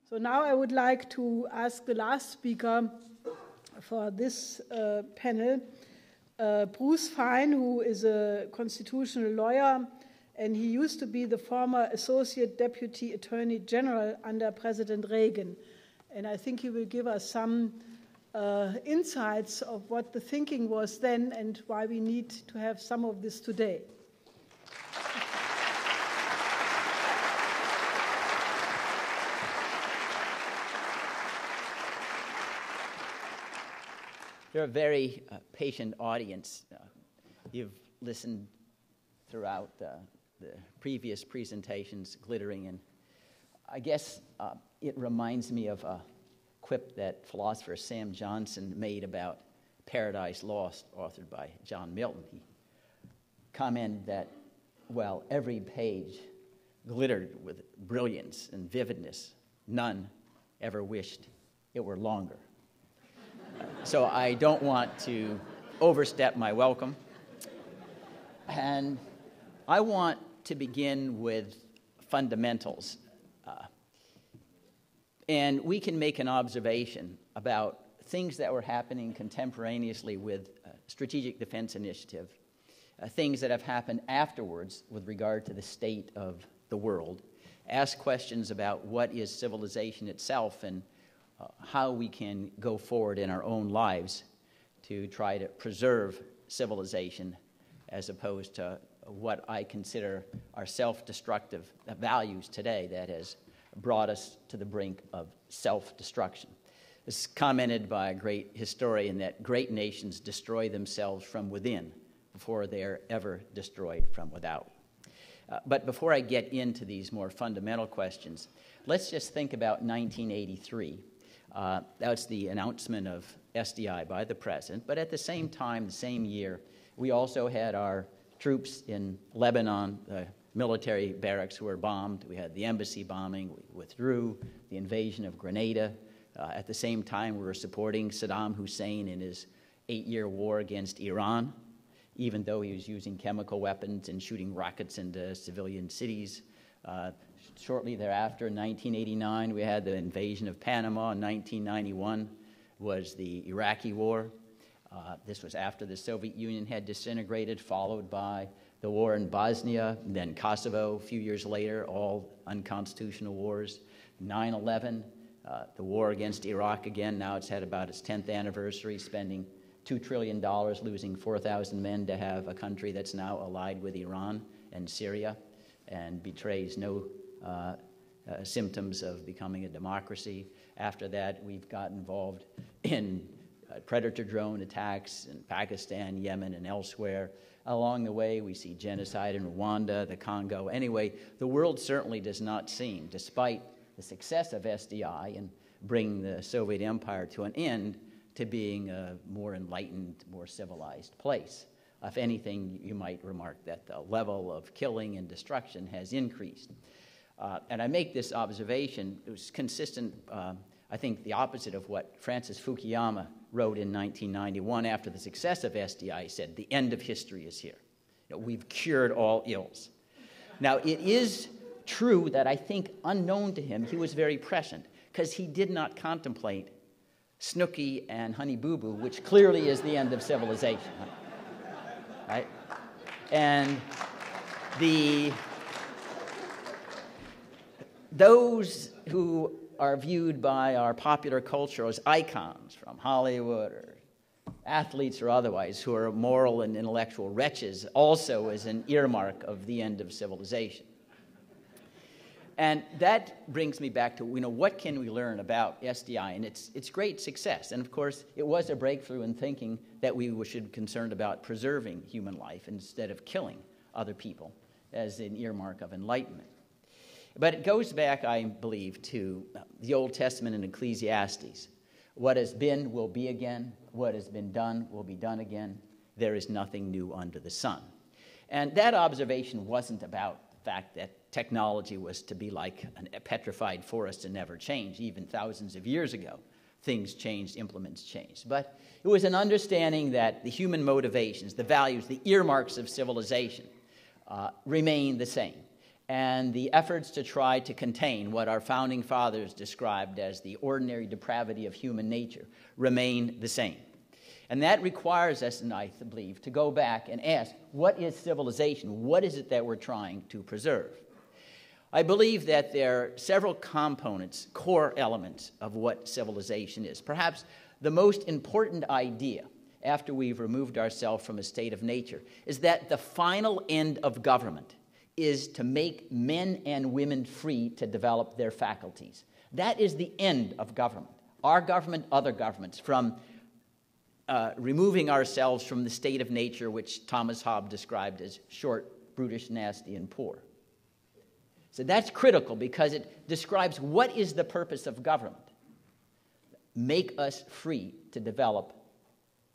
So now I would like to ask the last speaker for this panel, Bruce Fein, who is a constitutional lawyer, and he used to be the former Associate Deputy Attorney General under President Reagan. And I think he will give us some insights of what the thinking was then and why we need to have some of this today. You're a very patient audience. You've listened throughout the previous presentations, glittering, and I guess it reminds me of a quip that philosopher Sam Johnson made about Paradise Lost, authored by John Milton. He commented that, well, every page glittered with brilliance and vividness. None ever wished it were longer. So I don't want to overstep my welcome. And I want to begin with fundamentals. And we can make an observation about things that were happening contemporaneously with Strategic Defense Initiative, things that have happened afterwards with regard to the state of the world, ask questions about what is civilization itself and how we can go forward in our own lives to try to preserve civilization as opposed to what I consider are self-destructive values today that has brought us to the brink of self-destruction. This is commented by a great historian that great nations destroy themselves from within before they are ever destroyed from without. But before I get into these more fundamental questions, let's just think about 1983. That's the announcement of SDI by the president. But at the same time, the same year, we also had our troops in Lebanon, military barracks who were bombed. We had the embassy bombing. We withdrew, the invasion of Grenada. At the same time, we were supporting Saddam Hussein in his 8-year war against Iran, even though he was using chemical weapons and shooting rockets into civilian cities. Shortly thereafter, in 1989, we had the invasion of Panama. In 1991 was the Iraqi War. This was after the Soviet Union had disintegrated, followed by the war in Bosnia, then Kosovo a few years later, all unconstitutional wars. 9/11, the war against Iraq again. Now it's had about its 10th anniversary, spending $2 trillion, losing 4,000 men to have a country that's now allied with Iran and Syria and betrays no symptoms of becoming a democracy. After that, we've got involved in predator drone attacks in Pakistan, Yemen, and elsewhere. Along the way, we see genocide in Rwanda, the Congo. Anyway, the world certainly does not seem, despite the success of SDI in bringing the Soviet Empire to an end, to being a more enlightened, more civilized place. If anything, you might remark that the level of killing and destruction has increased. And I make this observation. It was consistent, I think, the opposite of what Francis Fukuyama wrote in 1991 after the success of SDI. He said, the end of history is here. We've cured all ills. Now, it is true that I think, unknown to him, he was very prescient, because he did not contemplate Snooki and Honey Boo Boo, which clearly is the end of civilization. Right? And those who are viewed by our popular culture as icons from Hollywood or athletes or otherwise who are moral and intellectual wretches also as an earmark of the end of civilization. And that brings me back to, what can we learn about SDI and its great success? And of course, it was a breakthrough in thinking that we should be concerned about preserving human life instead of killing other people as an earmark of enlightenment. But it goes back, I believe, to the Old Testament and Ecclesiastes. What has been will be again. What has been done will be done again. There is nothing new under the sun. And that observation wasn't about the fact that technology was to be like a petrified forest and never change. Even thousands of years ago, things changed, implements changed. But it was an understanding that the human motivations, the values, the earmarks of civilization remain the same. and the efforts to try to contain what our founding fathers described as the ordinary depravity of human nature remain the same. And that requires us, and I believe, to go back and ask, what is civilization? What is it that we're trying to preserve? I believe that there are several components, core elements of what civilization is. Perhaps the most important idea, after we've removed ourselves from a state of nature, is that the final end of government is to make men and women free to develop their faculties. That is the end of government. Our government, other governments, from removing ourselves from the state of nature which Thomas Hobbes described as short, brutish, nasty, and poor. So that's critical because it describes what is the purpose of government. Make us free to develop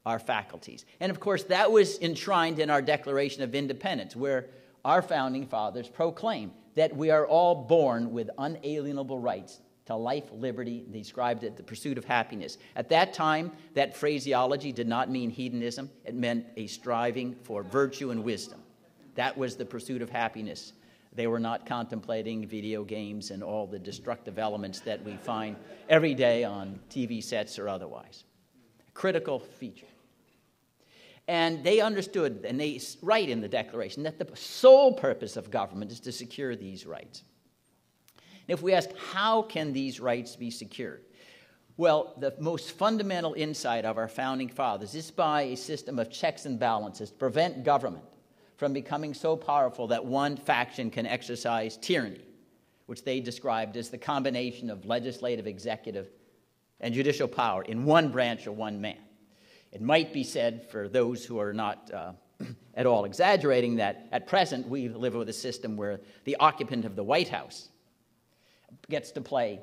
our faculties. And of course, that was enshrined in our Declaration of Independence, where our founding fathers proclaimed that we are all born with unalienable rights to life, liberty, they described it, the pursuit of happiness. At that time, that phraseology did not mean hedonism. It meant a striving for virtue and wisdom. That was the pursuit of happiness. They were not contemplating video games and all the destructive elements that we find every day on TV sets or otherwise. A critical feature. And they understood, and they write in the Declaration, that the sole purpose of government is to secure these rights. And if we ask, how can these rights be secured? Well, the most fundamental insight of our founding fathers is by a system of checks and balances to prevent government from becoming so powerful that one faction can exercise tyranny, which they described as the combination of legislative, executive, and judicial power in one branch or one man. It might be said, for those who are not at all exaggerating, that at present we live with a system where the occupant of the White House gets to play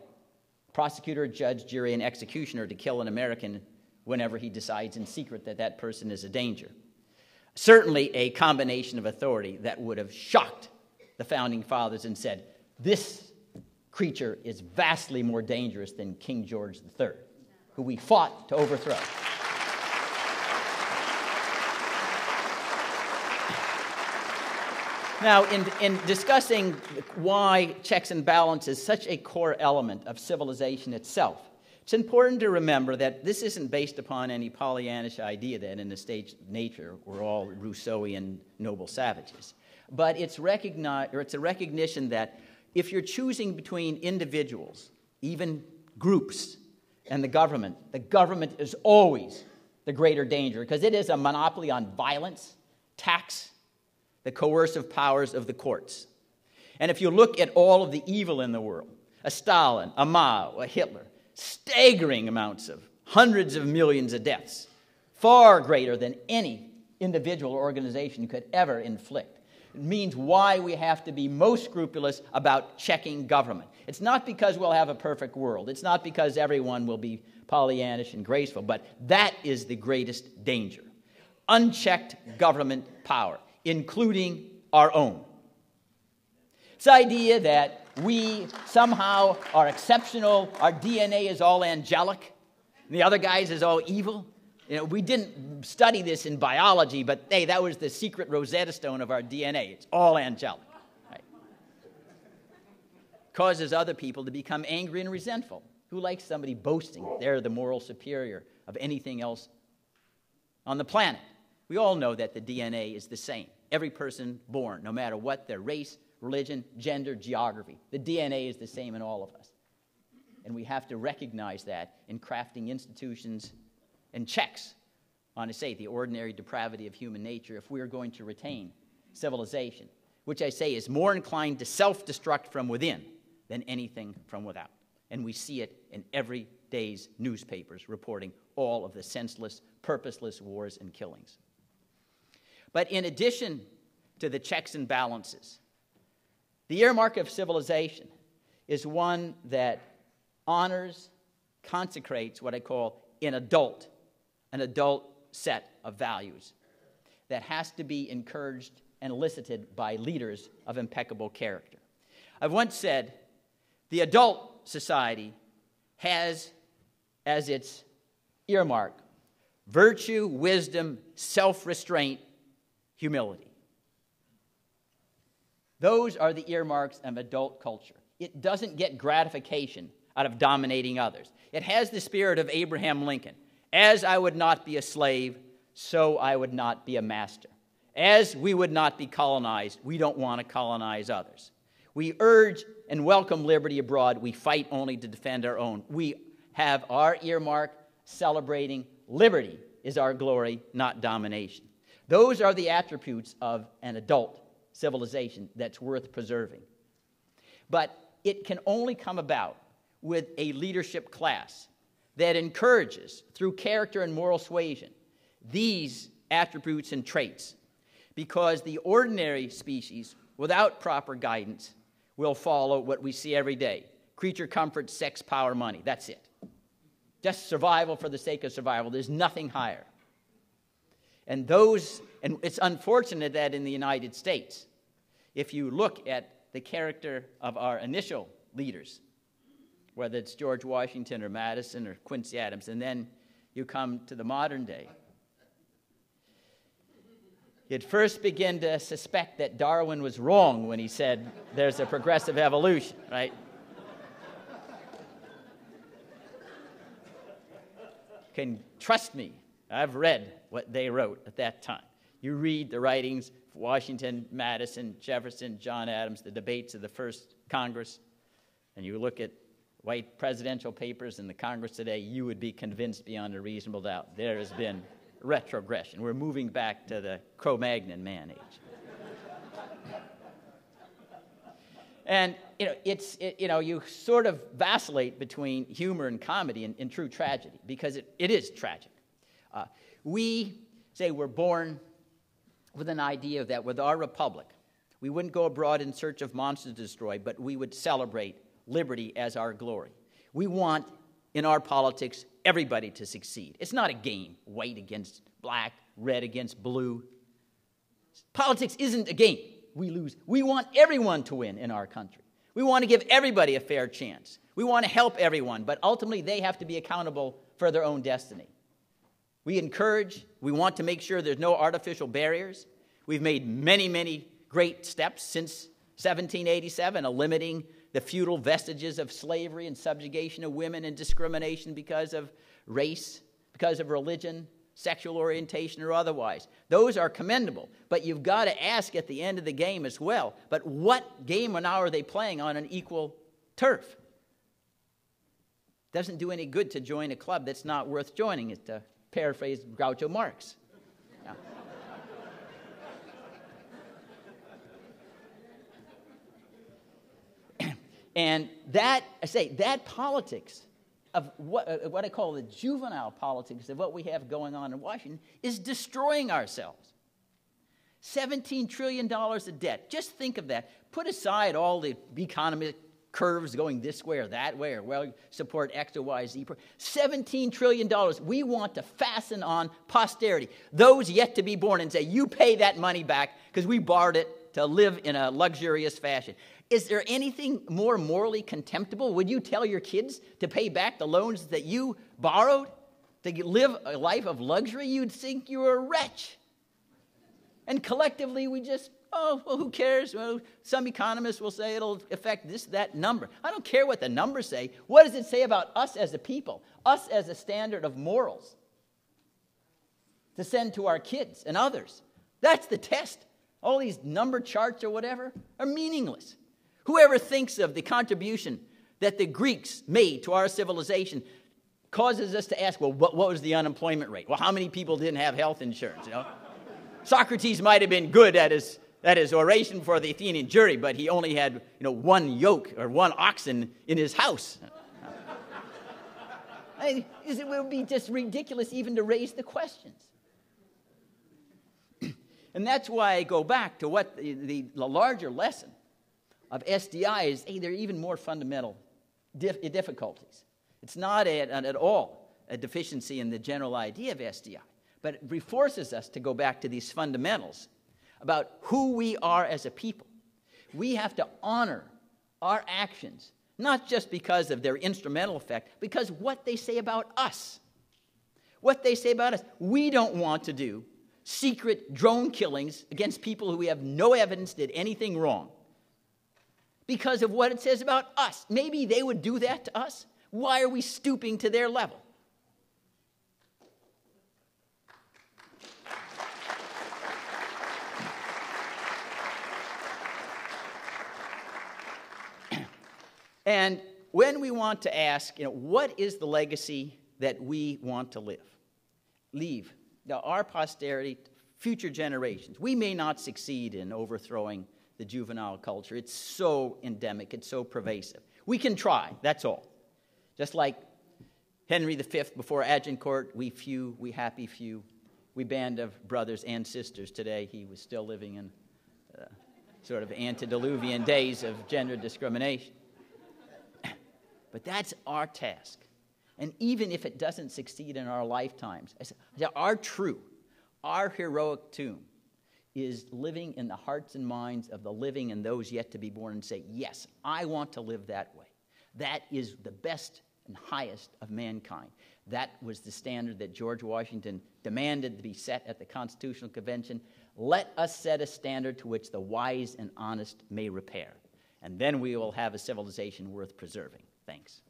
prosecutor, judge, jury, and executioner to kill an American whenever he decides in secret that that person is a danger. Certainly a combination of authority that would have shocked the founding fathers and said, this creature is vastly more dangerous than King George III, who we fought to overthrow. Now, in discussing why checks and balances is such a core element of civilization itself, it's important to remember that this isn't based upon any Pollyannish idea that in the state of nature we're all Rousseauian noble savages. But it's a recognition that if you're choosing between individuals, even groups, and the government is always the greater danger because it is a monopoly on violence, tax, the coercive powers of the courts. And if you look at all of the evil in the world, a Stalin, a Mao, a Hitler, staggering amounts of hundreds of millions of deaths, far greater than any individual or organization could ever inflict. It means why we have to be most scrupulous about checking government. It's not because we'll have a perfect world. It's not because everyone will be Pollyannish and graceful, but that is the greatest danger. Unchecked government power, including our own. This idea that we somehow are exceptional, our DNA is all angelic, and the other guys is all evil. You know, we didn't study this in biology, but hey, that was the secret Rosetta Stone of our DNA. It's all angelic. Right? Causes other people to become angry and resentful. Who likes somebody boasting they're the moral superior of anything else on the planet? We all know that the DNA is the same. Every person born, no matter what their race, religion, gender, geography, the DNA is the same in all of us. And we have to recognize that in crafting institutions and checks on, I say, the ordinary depravity of human nature if we are going to retain civilization, which I say is more inclined to self-destruct from within than anything from without. And we see it in every day's newspapers reporting all of the senseless, purposeless wars and killings. But in addition to the checks and balances, the earmark of civilization is one that honors, consecrates what I call an adult set of values that has to be encouraged and elicited by leaders of impeccable character. I've once said the adult society has as its earmark virtue, wisdom, self-restraint, humility. Those are the earmarks of adult culture. It doesn't get gratification out of dominating others. It has the spirit of Abraham Lincoln. As I would not be a slave, so I would not be a master. As we would not be colonized, we don't want to colonize others. We urge and welcome liberty abroad. We fight only to defend our own. We have our earmark celebrating liberty is our glory, not domination. Those are the attributes of an adult civilization that's worth preserving. But it can only come about with a leadership class that encourages, through character and moral suasion, these attributes and traits, because the ordinary species, without proper guidance, will follow what we see every day: creature comfort, sex, power, money. That's it. Just survival for the sake of survival. There's nothing higher. And it's unfortunate that in the United States, if you look at the character of our initial leaders, whether it's George Washington or Madison or Quincy Adams, and then you come to the modern day, you'd first begin to suspect that Darwin was wrong when he said there's a progressive evolution, right? Can trust me, I've read what they wrote at that time. You read the writings of Washington, Madison, Jefferson, John Adams, the debates of the first Congress, and you look at white presidential papers in the Congress today, you would be convinced beyond a reasonable doubt there has been retrogression. We're moving back to the Cro-Magnon man age. And you sort of vacillate between humor and comedy in true tragedy, because it is tragic. We say we're born with an idea that with our republic, we wouldn't go abroad in search of monsters to destroy, but we would celebrate liberty as our glory. We want, in our politics, everybody to succeed. It's not a game, white against black, red against blue. Politics isn't a game. We lose. We want everyone to win in our country. We want to give everybody a fair chance. We want to help everyone, but ultimately they have to be accountable for their own destiny. We want to make sure there's no artificial barriers. We've made many, many great steps since 1787, limiting the feudal vestiges of slavery and subjugation of women and discrimination because of race, because of religion, sexual orientation, or otherwise. Those are commendable, but you've got to ask at the end of the game as well, but what game now are they playing on an equal turf? Doesn't do any good to join a club that's not worth joining, to paraphrase Groucho Marx. Yeah. And that politics of what I call the juvenile politics of what we have going on in Washington is destroying ourselves. $17 trillion of debt. Just think of that. Put aside all the economic curves going this way or that way, or well, support X or Y, Z. $17 trillion. We want to fasten on posterity, those yet to be born, and say, you pay that money back because we borrowed it to live in a luxurious fashion. Is there anything more morally contemptible? Would you tell your kids to pay back the loans that you borrowed to live a life of luxury? You'd think you were a wretch. And collectively, we just, who cares? Well, some economists will say it'll affect that number. I don't care what the numbers say. What does it say about us as a people, us as a standard of morals to send to our kids and others? That's the test. All these number charts or whatever are meaningless. Whoever thinks of the contribution that the Greeks made to our civilization causes us to ask, well, what was the unemployment rate? Well, how many people didn't have health insurance, Socrates might have been good at his oration for the Athenian jury, but he only had, one yoke or one oxen in his house. It would be just ridiculous even to raise the questions. And that's why I go back to what the larger lesson of SDI is, there are even more fundamental difficulties. It's not at all a deficiency in the general idea of SDI, but it forces us to go back to these fundamentals about who we are as a people. We have to honor our actions, not just because of their instrumental effect, because what they say about us. What they say about us. We don't want to do secret drone killings against people who we have no evidence did anything wrong. because of what it says about us. Maybe they would do that to us. Why are we stooping to their level? And when we want to ask, what is the legacy that we want to leave? Now, our posterity, future generations. We may not succeed in overthrowing the juvenile culture. It's so endemic. It's so pervasive. We can try. That's all. Just like Henry V before Agincourt, we few, we happy few. We band of brothers and sisters. Today, he was still living in sort of antediluvian days of gender discrimination. But that's our task. And even if it doesn't succeed in our lifetimes, our heroic tomb is living in the hearts and minds of the living and those yet to be born, and say, yes, I want to live that way. That is the best and highest of mankind. That was the standard that George Washington demanded to be set at the Constitutional Convention. Let us set a standard to which the wise and honest may repair. And then we will have a civilization worth preserving. Thanks.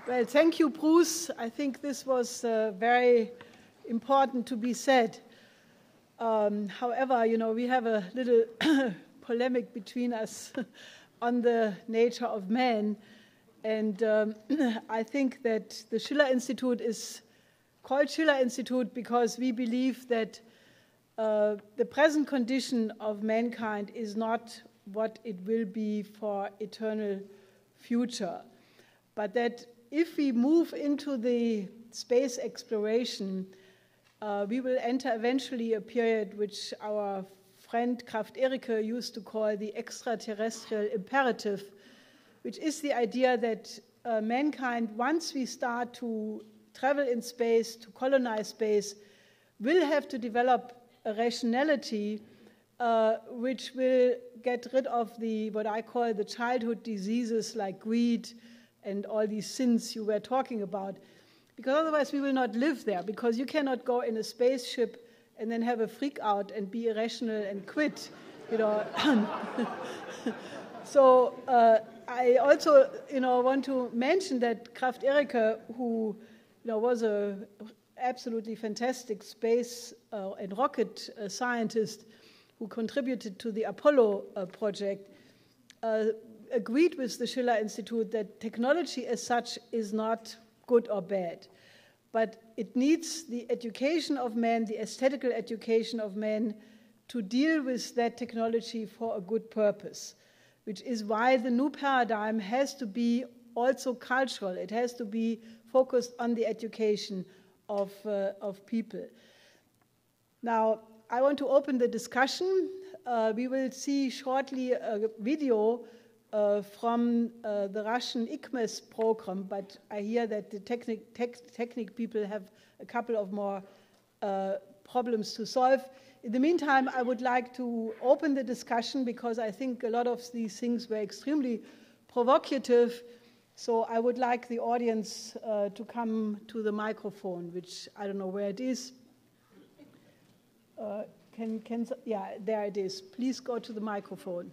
Well, thank you, Bruce. I think this was very important to be said. However, we have a little polemic between us on the nature of man. And I think that the Schiller Institute is called Schiller Institute because we believe that the present condition of mankind is not what it will be for eternal future. But that if we move into the space exploration, we will enter eventually a period which our friend Kraft-Ericke used to call the extraterrestrial imperative, which is the idea that mankind, once we start to travel in space, to colonize space, will have to develop a rationality which will get rid of what I call the childhood diseases like greed and all these sins you were talking about. Because otherwise we will not live there, because you cannot go in a spaceship and then have a freak out and be irrational and quit, So I also, want to mention that Kraft-Ericke, who was a absolutely fantastic space and rocket scientist who contributed to the Apollo project, agreed with the Schiller Institute that technology as such is not good or bad, but it needs the education of man, the aesthetical education of man, to deal with that technology for a good purpose, which is why the new paradigm has to be also cultural. It has to be focused on the education of people. Now, I want to open the discussion. We will see shortly a video from the Russian ICMES program, but I hear that the technic people have a couple of more problems to solve. In the meantime, I would like to open the discussion because I think a lot of these things were extremely provocative. So I would like the audience to come to the microphone, which I don't know where it is. Yeah, there it is. Please go to the microphone.